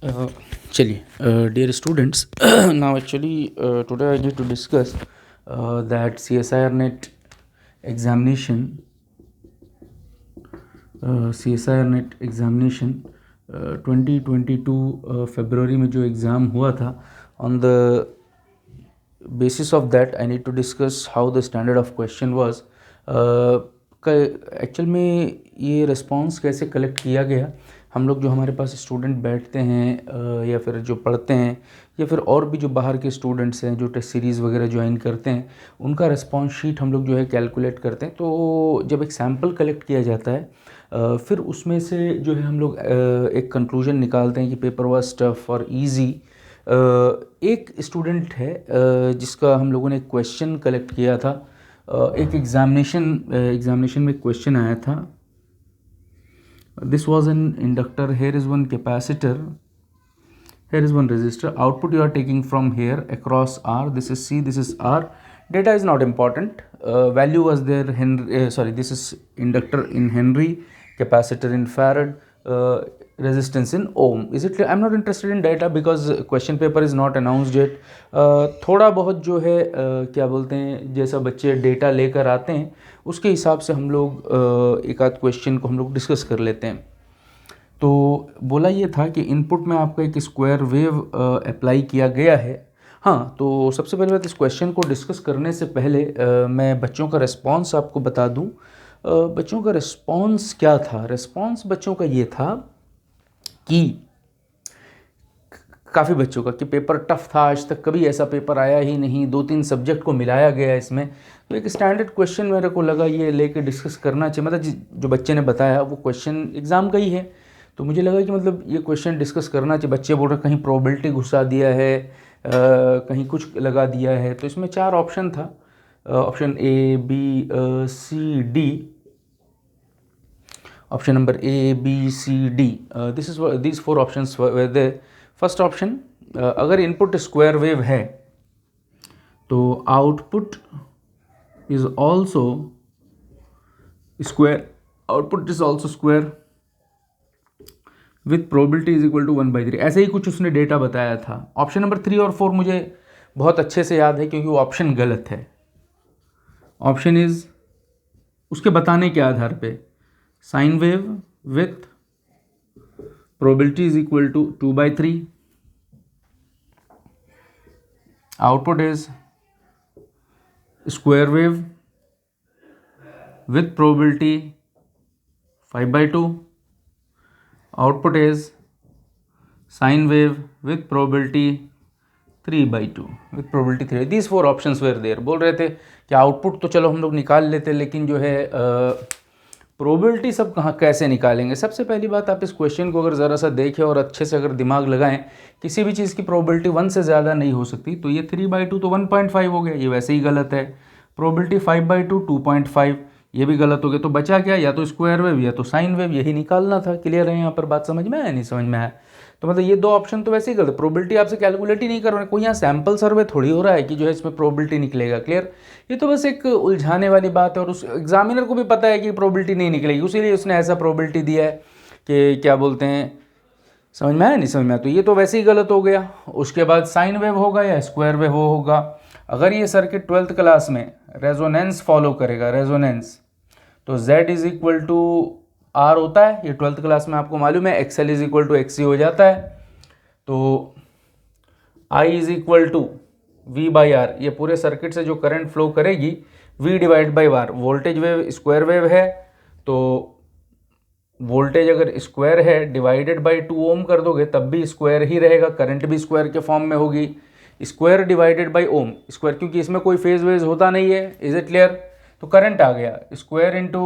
Uh, चलिए, dear students, now actually today I need to discuss that CSIR net examination, CSIR net examination 2022 फरवरी में जो exam हुआ था, on the basis of that I need to discuss how the standard of question was. Actual में ये response कैसे collect किया गया, हम लोग जो हमारे पास स्टूडेंट बैठते हैं या फिर जो पढ़ते हैं या फिर और भी जो बाहर के स्टूडेंट्स हैं जो टेस्ट सीरीज़ वगैरह ज्वाइन करते हैं, उनका रिस्पॉन्स शीट हम लोग जो है कैलकुलेट करते हैं। तो जब एक सैम्पल कलेक्ट किया जाता है फिर उसमें से जो है हम लोग एक कंक्लूजन निकालते हैं कि पेपर वाज टफ और इजी। एक स्टूडेंट है जिसका हम लोगों ने क्वेश्चन कलेक्ट किया था, एक एग्जामिनेशन में क्वेश्चन आया था। This was an inductor, here is one capacitor, here is one resistor, output you are taking from here across R, this is C, this is R, data is not important, value was there, this is inductor in Henry, capacitor in Farad, resistance in ohm. Is it clear? I'm not interested in data because question paper is not announced yet. थोड़ा बहुत जो है क्या बोलते हैं, जैसा बच्चे data लेकर आते हैं उसके हिसाब से हम लोग एक आध क्वेश्चन को हम लोग डिस्कस कर लेते हैं। तो बोला ये था कि इनपुट में आपका एक स्क्वायर वेव अप्लाई किया गया है। हाँ, तो सबसे पहले बात, इस क्वेश्चन को डिस्कस करने से पहले मैं बच्चों का रिस्पांस आपको बता दूं। बच्चों का रिस्पांस क्या था? रिस्पांस बच्चों का ये था कि काफ़ी बच्चों का कि पेपर टफ था, आज तक कभी ऐसा पेपर आया ही नहीं, 2-3 सब्जेक्ट को मिलाया गया इसमें। तो एक स्टैंडर्ड क्वेश्चन मेरे को लगा ये लेके डिस्कस करना चाहिए। मतलब जो बच्चे ने बताया वो क्वेश्चन एग्ज़ाम का ही है, तो मुझे लगा कि मतलब ये क्वेश्चन डिस्कस करना चाहिए। बच्चे बोल रहे कहीं प्रोबेबिलिटी घुसा दिया है, कहीं कुछ लगा दिया है। तो इसमें 4 ऑप्शन था, option A B C D, option number A B C D, this 4 options were there. First option, अगर इनपुट स्क्वायर वेव है तो output is also square, output is also square with probability is equal to 1/3। ऐसे ही कुछ उसने data बताया था। Option number 3 और 4 मुझे बहुत अच्छे से याद है क्योंकि वो ऑप्शन गलत है। ऑप्शन इज उसके बताने के आधार पे sine wave with probability is equal to 2/3, output is square wave with probability 5/2, output is sine wave with probability 3/2, with probability 3। these 4 options were there। बोल रहे थे कि आउटपुट तो चलो हम लोग निकाल लेते, लेकिन जो है प्रोबेबिलिटी सब कहाँ कैसे निकालेंगे। सबसे पहली बात, आप इस क्वेश्चन को अगर ज़रा सा देखें और अच्छे से अगर दिमाग लगाएं, किसी भी चीज़ की प्रोबेबिलिटी 1 से ज़्यादा नहीं हो सकती। तो ये 3/2 तो 1.5 हो गया, ये वैसे ही गलत है। प्रोबेबिलिटी 5/2 2.5, ये भी गलत हो गया। तो बचा क्या? या तो स्क्वायर वेव या तो साइन वेव, यही निकालना था। क्लियर है यहाँ पर? बात समझ में आया? नहीं समझ में आया? तो मतलब ये 2 ऑप्शन तो वैसे ही गलत। प्रोबेबिलिटी आपसे कैलकुलेट ही नहीं कर रहे, कोई यहाँ सैम्पल सर्वे थोड़ी हो रहा है कि जो है इसमें प्रोबेबिलिटी निकलेगा। क्लियर? ये तो बस एक उलझाने वाली बात है और उस एग्जामिनर को भी पता है कि प्रोबेबिलिटी नहीं निकलेगी, उसीलिए उसने ऐसा प्रोबेबिलिटी दिया है कि क्या बोलते हैं, समझ में आया? नहीं समझ में आया? तो ये तो वैसे ही गलत हो गया। उसके बाद साइन वेव होगा या स्क्वायर वेव होगा। अगर ये सर्किट 12th क्लास में रेजोनेंस फॉलो करेगा, रेजोनेंस, तो Z is equal to R होता है, ये 12th क्लास में आपको मालूम है। XL is equal to XC हो जाता है। तो I is equal to V/R, ये पूरे सर्किट से जो करंट फ्लो करेगी V divide by R। Voltage wave square wave है, तो वोल्टेज अगर स्क्वायर है डिवाइडेड बाई 2 ओम कर दोगे तब भी स्क्वायर ही रहेगा, करंट भी स्क्वायर के फॉर्म में होगी। Square divided by ohm square, क्योंकि इसमें कोई फेज वेज होता नहीं है। Is it clear? तो करंट आ गया स्क्वायर इंटू,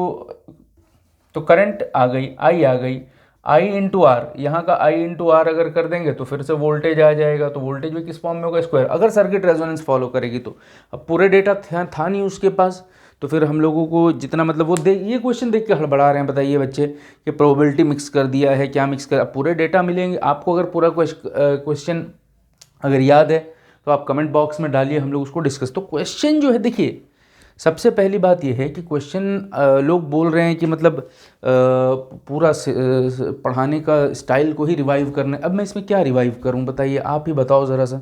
तो करंट आ गई, आई आ गई, आई इंटू आर, यहाँ का आई इंटू आर अगर कर देंगे तो फिर से वोल्टेज आ जाएगा। तो वोल्टेज भी किस फॉर्म में होगा? स्क्वायर। अगर सर्किट रेजोनेंस फॉलो करेगी तो। अब पूरे डेटा था नहीं उसके पास, तो फिर हम लोगों को जितना मतलब वो ये क्वेश्चन देख के हड़बड़ा रहे हैं। बताइए बच्चे कि प्रोबेबिलिटी मिक्स कर दिया है, क्या मिक्स कर। अब पूरे डेटा मिलेंगे आपको। अगर पूरा क्वेश्चन अगर याद है तो आप कमेंट बॉक्स में डालिए, हम लोग उसको डिस्कस। तो क्वेश्चन जो है देखिए सबसे पहली बात यह है कि क्वेश्चन लोग बोल रहे हैं कि मतलब पूरा पढ़ाने का स्टाइल को ही रिवाइव करना है। अब मैं इसमें क्या रिवाइव करूं, बताइए, आप ही बताओ ज़रा सा,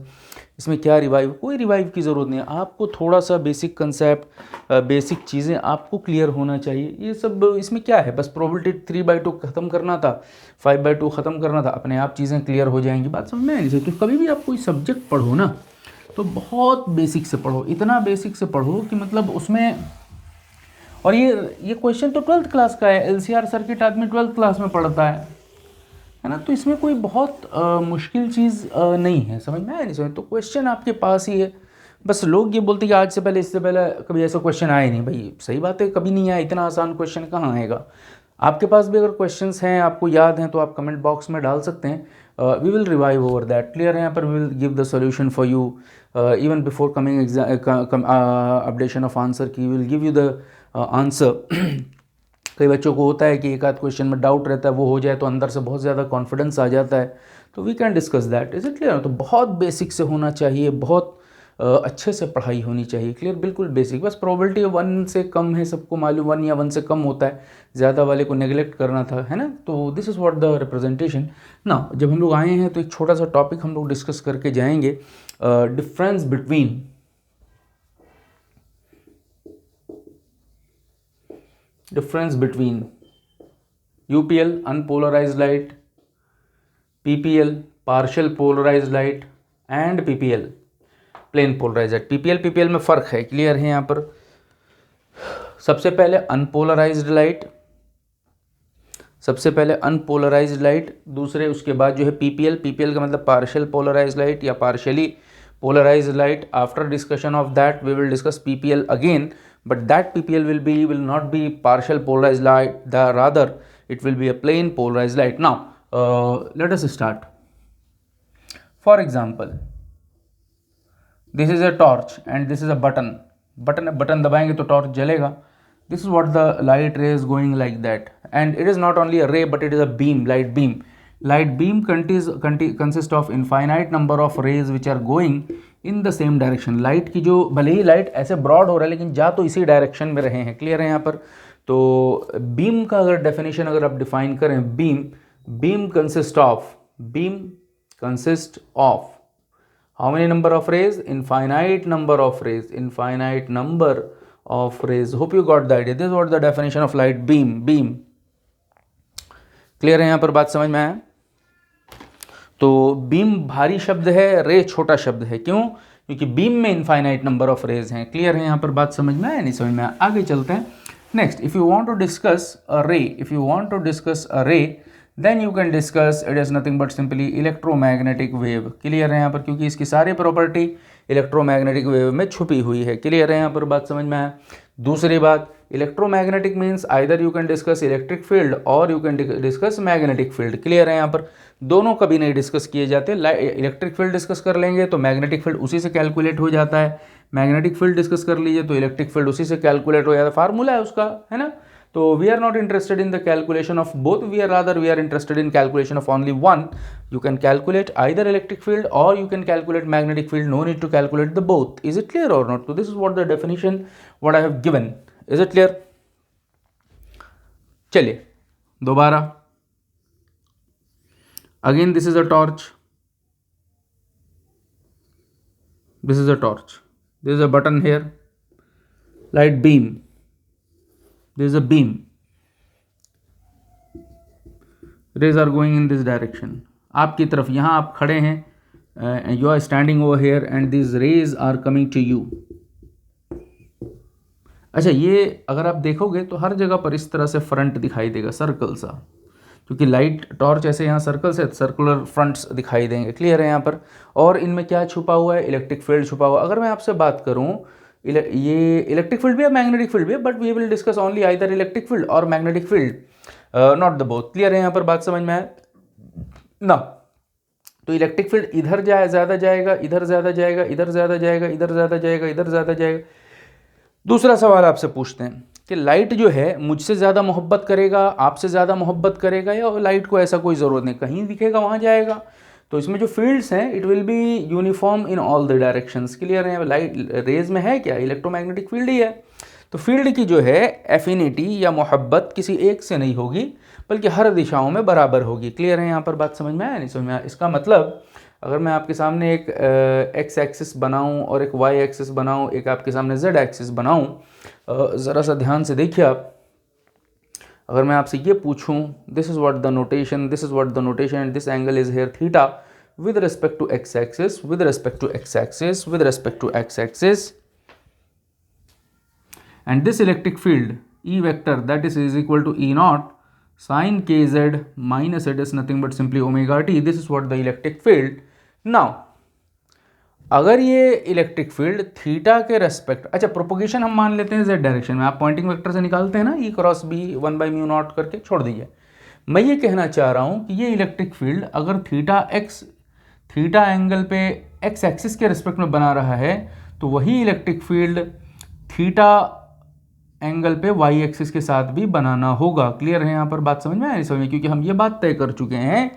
इसमें क्या रिवाइव? कोई रिवाइव की ज़रूरत नहीं है। आपको थोड़ा सा बेसिक कंसेप्ट, बेसिक चीज़ें आपको क्लियर होना चाहिए। ये सब इसमें क्या है, बस प्रोबेबिलिटी 3/2 ख़त्म करना था, 5/2 ख़त्म करना था, अपने आप चीज़ें क्लियर हो जाएंगी। बात समझ में आई नहीं? तो कभी भी आप कोई सब्जेक्ट पढ़ो ना, तो बहुत बेसिक से पढ़ो, इतना बेसिक से पढ़ो कि मतलब उसमें, और ये क्वेश्चन तो 12th क्लास का है, LCR सर्किट आदमी 12th क्लास में पढ़ता है ना, तो इसमें कोई बहुत मुश्किल चीज़ नहीं है, समझ में आया नहीं? समझ तो क्वेश्चन आपके पास ही है। बस लोग ये बोलते हैं कि आज से पहले, इससे पहले कभी ऐसा क्वेश्चन आया नहीं। भाई सही बात है, कभी नहीं आया, इतना आसान क्वेश्चन कहाँ आएगा। आपके पास भी अगर क्वेश्चंस हैं, आपको याद हैं, तो आप कमेंट बॉक्स में डाल सकते हैं। We will revive over that, clear है? यहाँ पर we will give the solution for you even before coming updation of answer key, will give you the answer. कई बच्चों को होता है कि एक आध क्वेश्चन में डाउट रहता है, वो हो जाए तो अंदर से बहुत ज़्यादा कॉन्फिडेंस आ जाता है, तो we can discuss that. Is it clear? तो बहुत बेसिक से होना चाहिए, बहुत अच्छे से पढ़ाई होनी चाहिए, क्लियर, बिल्कुल बेसिक। बस प्रोबेबिलिटी 1 से कम है, सबको मालूम, 1 या 1 से कम होता है, ज़्यादा वाले को नेगलेक्ट करना था, है ना। तो this is what the representation ना। जब हम लोग आए हैं तो एक छोटा सा टॉपिक हम लोग डिस्कस करके जाएंगे, difference between UPL unpolarized light, PPL partial polarized light and PPL plane polarized. PPL में फ़र्क है, क्लियर है यहाँ पर? सबसे पहले अनपोलराइज्ड लाइट, दूसरे उसके बाद जो है PPL का मतलब पार्शियल पोलराइज्ड लाइट या partially polarized light. After discussion of that we will discuss PPL again, but that PPL will not be partial polarized light, rather it will be a plain polarized light. Now let us start. For example, this is a torch and this is a button दबाएंगे तो torch जलेगा। This is what the light ray is going like that, and it is not only a ray but it is a beam, light beam consists of infinite number of rays which are going in the same direction। Light की जो, भले ही light ऐसे broad हो रहा है लेकिन जा तो इसी डायरेक्शन में रहे हैं, क्लियर है यहाँ पर? तो बीम का अगर डेफिनेशन अगर आप डिफाइन करें, beam consist of how many number of rays? Infinite number of rays, hope you got the idea. This is what the definition of light beam, clear है यहाँ पर? बात समझ में आया? तो बीम भारी शब्द है, रे छोटा शब्द है, क्यों? क्योंकि बीम में इनफाइनाइट नंबर ऑफ रेज हैं, क्लियर है यहाँ पर? बात समझ में आया नहीं समझ में आया? आगे चलते हैं। Next, if you want to discuss a ray, then you can discuss, it is nothing but simply electromagnetic wave, clear है यहाँ पर? क्योंकि इसकी सारी प्रॉपर्टी इलेक्ट्रोमैग्नेटिक वेव में छुपी हुई है, क्लियर है यहाँ पर? बात समझ में आया? दूसरी बात, electromagnetic means either you can discuss electric field और you can discuss magnetic field, clear है यहाँ पर? दोनों कभी नहीं डिस्कस किए जाते। इलेक्ट्रिक फील्ड डिस्कस कर लेंगे तो मैग्नेटिक फील्ड उसी से कैलकुलेट हो जाता है, मैग्नेटिक फील्ड डिस्कस कर लीजिए तो इलेक्ट्रिक फील्ड उसी से कैलकुलेट हो जाता है, फार्मूला है उसका, है ना। तो we are not interested in the calculation of both, we are interested in calculation of only one. You can calculate either electric field और you can calculate magnetic field, no need to calculate the both. Is it clear और not? तो this is what the definition what I have given. Is it clear? चलिए दोबारा, again this is a torch, this is a button here, light beam, this is a beam, rays are going in this direction, आपकी तरफ, यहाँ आप खड़े हैं, you are standing over here and these rays are coming to you। अच्छा, ये अगर आप देखोगे तो हर जगह पर इस तरह से फ्रंट दिखाई देगा, सर्कल सा, क्योंकि लाइट टॉर्च ऐसे यहाँ सर्कल से सर्कुलर फ्रंट्स दिखाई देंगे, क्लियर है यहाँ पर? और इनमें क्या छुपा हुआ है? इलेक्ट्रिक फील्ड छुपा हुआ। अगर मैं आपसे बात करूँ, ये इलेक्ट्रिक फील्ड भी है, मैग्नेटिक फील्ड भी है, but we will discuss only either electric field और magnetic field, not the both, clear है यहाँ पर? बात समझ में आए ना? तो इलेक्ट्रिक फील्ड इधर ज़्यादा जाएगा, इधर ज़्यादा जाएगा, इधर ज़्यादा जाएगा, इधर ज़्यादा जाएगा, इधर ज़्यादा जाएगा। दूसरा सवाल आपसे पूछते हैं कि लाइट जो है मुझसे ज़्यादा मोहब्बत करेगा, आपसे ज़्यादा मोहब्बत करेगा, या लाइट को ऐसा कोई ज़रूरत नहीं, कहीं दिखेगा वहाँ जाएगा। तो इसमें जो फील्ड्स हैं, it will be uniform in all the directions, clear है? लाइट रेज में है क्या? इलेक्ट्रोमैग्नेटिक फील्ड ही है। तो फील्ड की जो है एफिनिटी या मोहब्बत किसी एक से नहीं होगी बल्कि हर दिशाओं में बराबर होगी। क्लियर है यहाँ पर बात? समझ में आया नहीं समझ में आया? इसका मतलब अगर मैं आपके सामने एक एक्स एक्सिस बनाऊं और एक वाई एक्सिस बनाऊं, एक आपके सामने जेड एक्सिस बनाऊं, ज़रा सा ध्यान से देखिए आप। अगर मैं आपसे ये पूछूं this is what the notation, this is what the notation and this angle is here theta with respect to x axis, with respect to x axis, with respect to x axis, and this electric field E vector that is equal to E naught sin kz minus it is nothing but simply omega t. This is what the electric field. Now अगर ये electric field theta के respect, अच्छा propagation हम मान लेते हैं Z direction में, आप पॉइंटिंग वेक्टर से निकालते हैं ना ई क्रॉस बी 1/μ0 करके, छोड़ दीजिए। मैं ये कहना चाह रहा हूँ कि ये इलेक्ट्रिक फील्ड अगर थीटा एंगल पे एक्स एक्सिस के रिस्पेक्ट में बना रहा है तो वही इलेक्ट्रिक फील्ड थीटा एंगल पे वाई एक्सिस के साथ भी बनाना होगा। क्लियर है यहाँ पर बात? समझ में आया नहीं समझ में? क्योंकि हम ये बात तय कर चुके हैं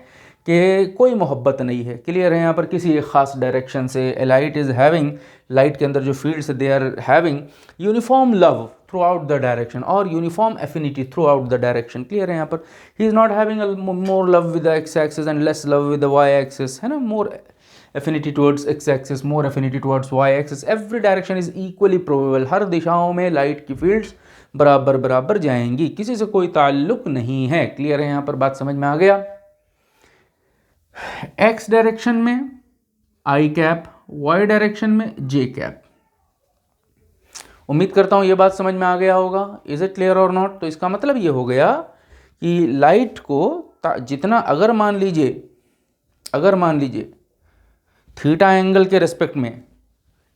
कि कोई मोहब्बत नहीं है। क्लियर है यहाँ पर? किसी एक खास डायरेक्शन से लाइट इज हैविंग, लाइट के अंदर जो fields they are having uniform love throughout the direction और uniform affinity throughout the direction. Clear है यहाँ पर? He is not having more love with the x axis and less love with the y axis, है ना? मोर affinity towards x axis, more affinity towards y axis. Every direction is equally probable. हर दिशाओं में light की fields बराबर बराबर जाएंगी, किसी से कोई ताल्लुक नहीं है। क्लियर है यहाँ पर बात? समझ में आ गया? x डायरेक्शन में i कैप, y डायरेक्शन में j कैप। उम्मीद करता हूँ ये बात समझ में आ गया होगा। इज इट क्लियर और नॉट? तो इसका मतलब ये हो गया कि लाइट को जितना, अगर मान लीजिए थीटा एंगल के रेस्पेक्ट में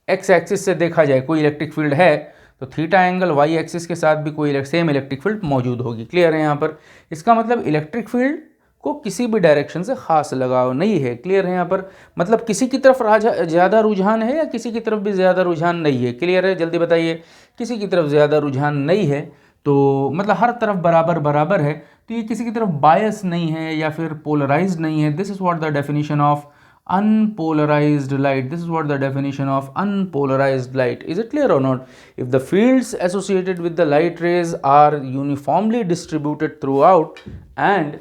एक्स एक्सिस से देखा जाए कोई इलेक्ट्रिक फील्ड है तो थीटा एंगल वाई एक्सिस के साथ भी कोई सेम इलेक्ट्रिक फील्ड मौजूद होगी। क्लियर है यहाँ पर? इसका मतलब इलेक्ट्रिक फील्ड को किसी भी डायरेक्शन से खास लगाव नहीं है। क्लियर है यहाँ पर? मतलब किसी की तरफ ज़्यादा रुझान है या किसी की तरफ भी ज़्यादा रुझान नहीं है? क्लियर है? जल्दी बताइए। किसी की तरफ ज़्यादा रुझान नहीं है तो मतलब हर तरफ बराबर बराबर है, तो ये किसी की तरफ बायस नहीं है या फिर पोलराइज्ड नहीं है। This is what the definition of unpolarized light. This is what the definition of unpolarized light. Is it clear or not? If the fields associated with the light rays are uniformly distributed throughout and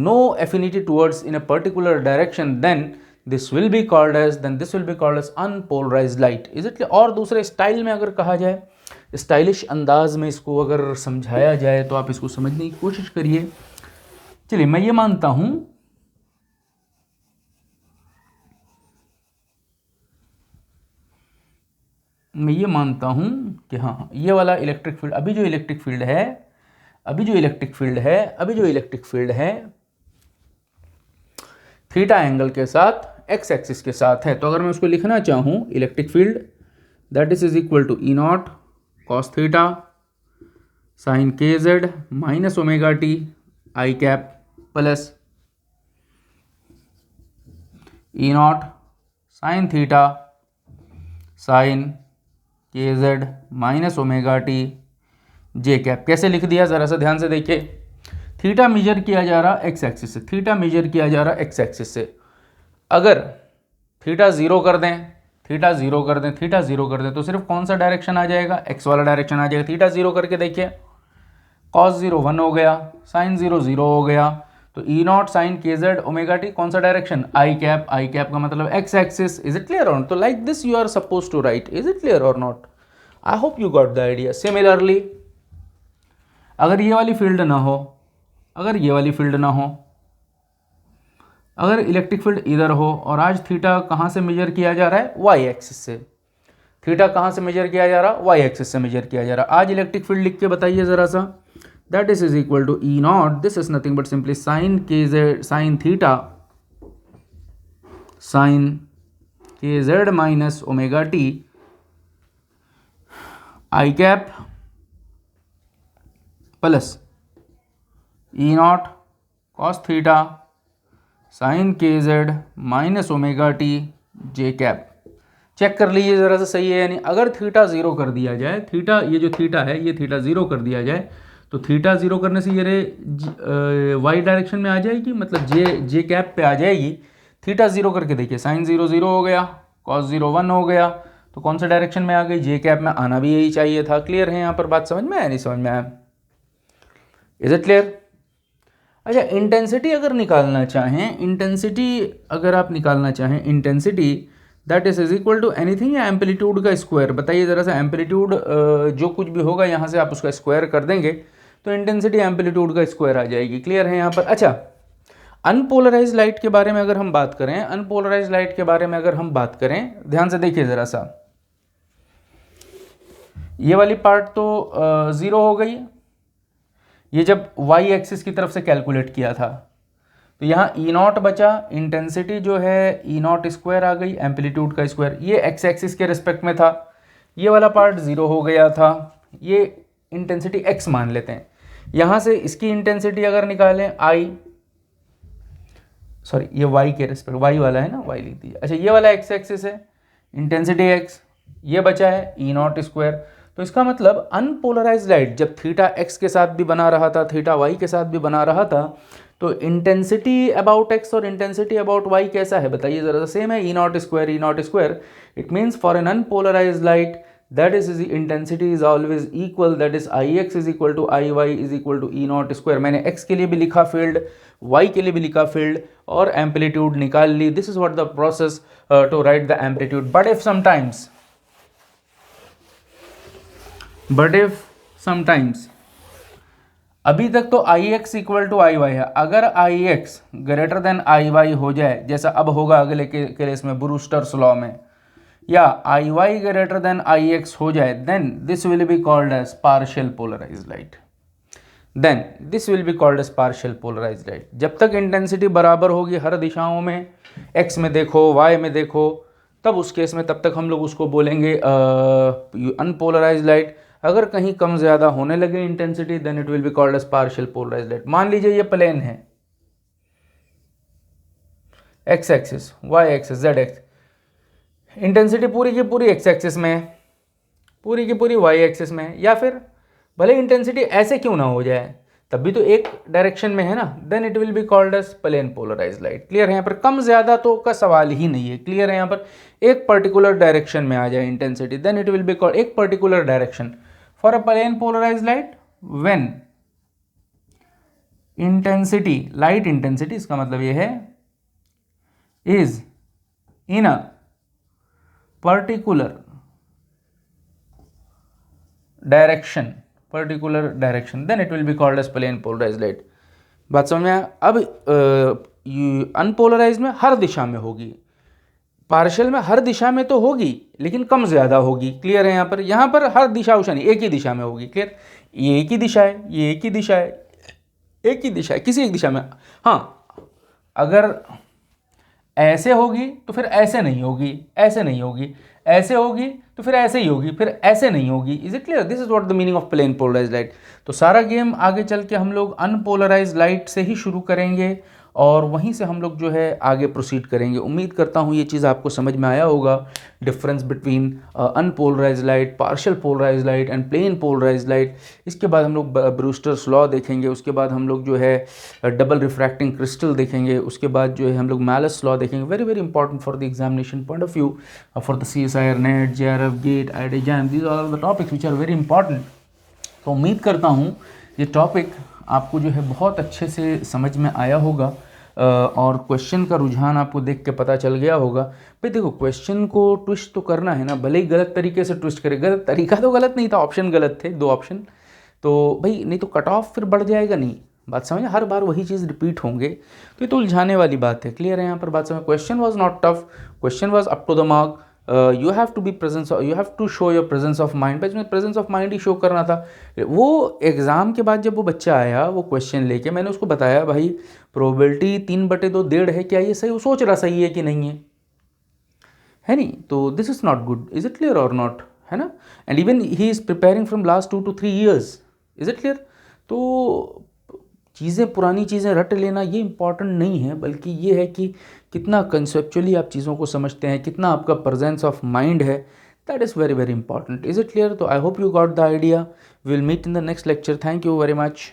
no affinity towards in a particular direction, then this will be called as unpolarized light. Is it clear? और दूसरे style में अगर कहा जाए, stylish अंदाज में इसको अगर समझाया जाए तो आप इसको समझने की कोशिश करिए। चलिए मैं ये मानता हूं कि हाँ ये वाला इलेक्ट्रिक फील्ड, अभी जो इलेक्ट्रिक फील्ड है थीटा एंगल के साथ एक्स एक्सिस के साथ है। तो अगर मैं उसको लिखना चाहूँ electric field that is equal to e naught cos theta sine k z minus omega t i cap plus e naught sine theta sine k z minus omega t j cap. कैसे लिख दिया ज़रा सा ध्यान से देखिए। Theta major किया जा रहा एक्स एक्सिस से, अगर थीटा ज़ीरो कर दें तो सिर्फ कौन सा डायरेक्शन आ जाएगा? एक्स वाला डायरेक्शन आ जाएगा। थीटा ज़ीरो करके देखिए, कॉस ज़ीरो 1 हो गया, साइन ज़ीरो 0 हो गया, तो e naught sine k z omega t कौन सा डायरेक्शन? आई कैप का मतलब x axis. Is it clear और नॉट? तो like this you are suppose to write. Is it clear और not? I hope you got the idea. Similarly अगर ये वाली फील्ड ना हो, अगर इलेक्ट्रिक फील्ड इधर हो और आज थीटा कहाँ से मेजर किया जा रहा है? वाई एक्सिस से। थीटा कहाँ से मेजर किया जा रहा? वाई एक्सिस से मेजर किया जा रहा। आज इलेक्ट्रिक फील्ड लिख के बताइए ज़रा सा। That is equal to E naught. This is nothing but simply sin theta sin kz minus omega t I cap plus E naught cos theta sin kz minus omega t j cap। Check कर लीजिए ज़रा सा सही है यानी। अगर theta zero कर दिया जाए, थीटा ये जो थीटा है ये थीटा ज़ीरो कर दिया जाए तो थीटा ज़ीरो करने से ये रे वाई डायरेक्शन में आ जाएगी, मतलब जे कैप पे आ जाएगी। थीटा ज़ीरो करके देखिए, साइन 0 0 हो गया, कॉस 0 1 हो गया, तो कौन सा डायरेक्शन में आ गई, जे कैप में आना भी यही चाहिए था। क्लियर है यहाँ पर बात, समझ में आया नहीं समझ में आया? Is it clear? अच्छा, इंटेंसिटी अगर निकालना चाहें, इंटेंसिटी अगर आप निकालना चाहें, intensity that is equal to anything या एम्पलीट्यूड का स्क्वायर। बताइए ज़रा सा, एम्पलीट्यूड जो कुछ भी होगा यहाँ से आप उसका स्क्वायर कर देंगे तो इंटेंसिटी एम्पलीट्यूड का स्क्वायर आ जाएगी। क्लियर है यहाँ पर? अच्छा, अनपोलराइज लाइट के बारे में अगर हम बात करें, अनपोलराइज लाइट के बारे में अगर हम बात करें, ध्यान से देखिए ज़रा सा, ये वाली पार्ट तो ज़ीरो हो गई, ये जब वाई एक्सिस की तरफ से कैलकुलेट किया था तो यहाँ ई नॉट बचा, इंटेंसिटी जो है ई नॉट स्क्वायर आ गई, एम्पलीट्यूड का स्क्वायर, ये एक्स एक्सिस के रिस्पेक्ट में था, ये वाला पार्ट ज़ीरो हो गया था, ये इंटेंसिटी एक्स मान लेते हैं। यहाँ से इसकी इंटेंसिटी अगर निकालें आई, सॉरी ये वाई के रिस्पेक्ट, वाई वाला है ना, वाई लिख दीजिए। अच्छा, ये वाला एक्स एक्सिस है, इंटेंसिटी एक्स, ये बचा है ई नॉट स्क्वायर। तो इसका मतलब अनपोलराइज लाइट जब थीटा एक्स के साथ भी बना रहा था, थीटा वाई के साथ भी बना रहा था, तो इंटेंसिटी अबाउट एक्स और इंटेंसिटी अबाउट वाई कैसा है बताइए ज़रा, सेम है, e naught square e naught square. It means for an unpolarize light that is intensity is always equal, that is Ix is equal to Iy is equal to E naught square। मैंने x के लिए भी लिखा field, y के लिए भी लिखा field और एम्पलीट्यूड निकाल ली। This is what the process to write the amplitude. But if sometimes अभी तक तो Ix इक्वल टू Iy है, अगर Ix ग्रेटर देन Iy हो जाए, जैसा अब होगा अगले केस में ब्रूस्टर्स लॉ में, या Iy ग्रेटर देन Ix हो जाए, then this will be called as partial polarize light. Then this will be called as partial polarize light. जब तक इंटेंसिटी बराबर होगी हर दिशाओं में, x में देखो y में देखो, तब उस केस में तब तक हम लोग उसको बोलेंगे अनपोलराइज लाइट। अगर कहीं कम ज़्यादा होने लगे intensity, then it will be called as partial polarize light. मान लीजिए ये प्लेन है, x axis, y axis, z axis, intensity पूरी की पूरी एक्स एक्सिस में है, पूरी की पूरी वाई एक्सिस में है, या फिर भले इंटेंसिटी ऐसे क्यों ना हो जाए, तब भी तो एक डायरेक्शन में है ना, then it will be called as plane polarize light. Clear है? यहाँ पर कम ज़्यादा तो का सवाल ही नहीं है। क्लियर है? यहाँ पर एक पर्टिकुलर डायरेक्शन में आ जाए intensity, then it will be called एक particular direction for a plane polarize light when intensity, light intensity इसका मतलब ये है, is in a particular direction, then it will be called as plane polarize light. बात समझ में आया? अब अनपोलराइज में हर दिशा में होगी, पार्शियल में हर दिशा में तो होगी लेकिन कम ज़्यादा होगी। क्लियर है? यहाँ पर हर दिशा उशा नहीं, एक ही दिशा में होगी। क्लियर? ये एक ही दिशा है, ये एक ही दिशा है, एक ही दिशा है, किसी एक दिशा में। हाँ, अगर ऐसे होगी तो फिर ऐसे नहीं होगी, ऐसे नहीं होगी, ऐसे होगी तो फिर ऐसे ही होगी, फिर ऐसे नहीं होगी। Is it clear? This is what the meaning of plane polarize light. तो सारा गेम आगे चल के हम लोग अनपोलराइज लाइट से ही शुरू करेंगे और वहीं से हम लोग जो है आगे प्रोसीड करेंगे। उम्मीद करता हूँ ये चीज़ आपको समझ में आया होगा, difference between unpolarize light, partial polarize light and plane polarize light. इसके बाद हम लोग ब्रूस्टर्स लॉ देखेंगे, उसके बाद हम लोग जो है डबल रिफ्रैक्टिंग क्रिस्टल देखेंगे, उसके बाद जो है हम लोग मैलस लॉ देखेंगे। Very very important for the examination point of view, for the CSIR, NET, JRF, GATE, IIT JAM, these are the topics which are very important. तो उम्मीद करता हूँ ये टॉपिक आपको जो है बहुत अच्छे से समझ में आया होगा और क्वेश्चन का रुझान आपको देख के पता चल गया होगा। भाई देखो, क्वेश्चन को ट्विस्ट तो करना है ना, भले ही गलत तरीके से ट्विस्ट करे। गलत तरीका तो गलत नहीं था, ऑप्शन गलत थे, 2 ऑप्शन, तो भाई नहीं तो कट ऑफ फिर बढ़ जाएगा। नहीं, बात समझे? हर बार वही चीज़ रिपीट होंगे तो ये तो उलझाने वाली बात है। क्लियर है? यहाँ पर बात समझ? Question was not tough, question was up to the mark. You have to be presence, you have to show your presence of mind. भाई इसमें प्रेजेंस ऑफ माइंड ही शो करना था। वो एग्ज़ाम के बाद जब वो बच्चा आया वो क्वेश्चन लेके, मैंने उसको बताया भाई प्रोबेबिलिटी 3/2 1.5 है, क्या ये सही? वो सोच रहा सही है कि नहीं है नहीं? तो this is not good. Is it clear और नॉट? है ना? And even he is preparing from last 2 to 3 years। Is it clear? तो चीज़ें, पुरानी चीज़ें रट लेना ये इंपॉर्टेंट नहीं है, बल्कि ये है कि कितना कंसेप्चुअली आप चीज़ों को समझते हैं, कितना आपका प्रेजेंस ऑफ माइंड है। That is very very important. Is it clear? तो I hope you got the idea. Will meet in the next lecture. Thank you very much.